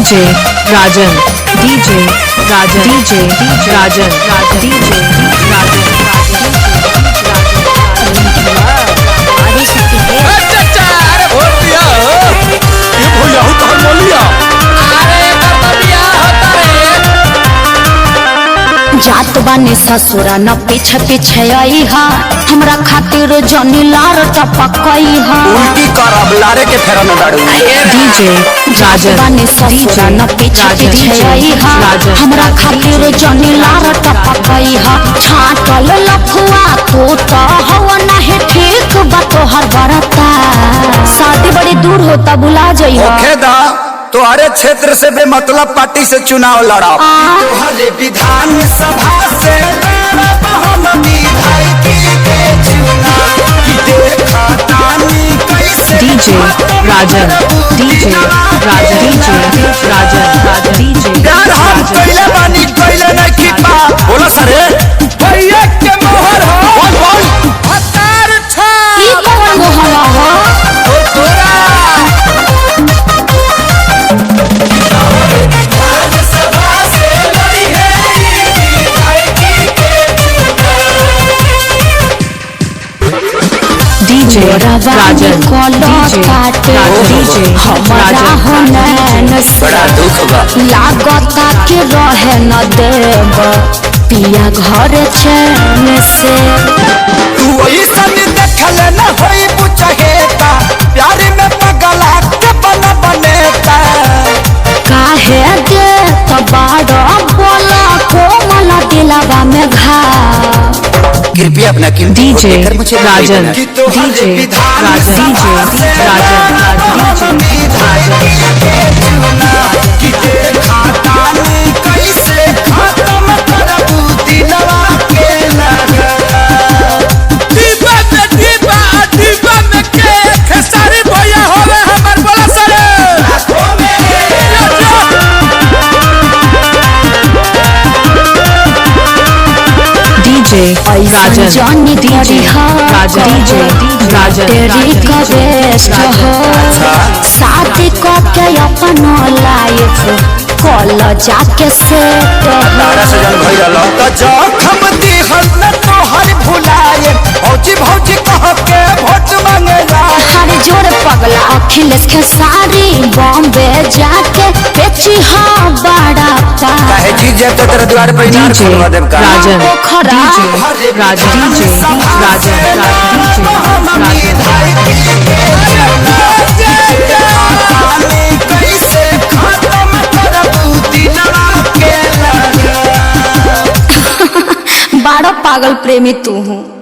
DJ Rajan, DJ Rajan, DJ Rajan, DJ Rajan, आगे सकते हैं। अच्छा अरे भोल दिया ये भैया हो तो बोलिया अरे करता बिया होता रे जात बानी ससुरा न पीछे पीछे आई हा हमरा खातिर जनी लार टपकई हा उल्टी करब लारे के फेरा में डाड़ू DJ Rajan, बानी ससुरा न पीछे पीछे आई हा हमरा खातिर जनी लार टपकई हा छाटल लफुआ तू तो हवा नहीं ठीक बा तोहर बरता शादी बड़ी दूर होता बुला जइहा ओखे दा तुम्हारे क्षेत्र से बेमतलब पार्टी से चुनाव लड़ा तुम्हारे विधान सभा से हम विधायक के चुनाव की देखा तानी कैसे DJ Rajan, DJ Rajan, DJ Rajan, DJ यार हम पहले बानी पहले नहीं की पा बोला सरे भैया के मोहर हो बोल हतार छा ई कौन मोहवा हो ओ तोरा DJ Rajan, DJ हमारा हो नैन से बड़ा दुख बा लागता के रहे न देव पिया घर चैन से तू ऐसन देखल न होई बुझहेता प्यार में पगला के बन बनेता काहे दे तो बाड़ा बोला कोमल दिलवा में घा कृपया अपना कीमती DJ Rajan, DJ Rajan, DJ Rajan, जानी DJ Rajan, DJ Rajan, तेरी करेस्ट हो शादी करके अपन लाइफ कॉल जाके सेट तारा से जन भई रहल त जखम दिहल न तोहर भुलाए भौजी भौजी कह के भोट मांगे जा हर जोर पगला अखिलेश के सारी बॉम्बे जाके बेची हाँ बड़ा पा काहे जी जे तो तेरे द्वार पे नार DJ खोलवा देब का Rajan, खरा DJ Rajan, DJ Rajan, कैसे खत्म करबू दिलवा के लगा बड़ा पागल प्रेमी तू हूँ।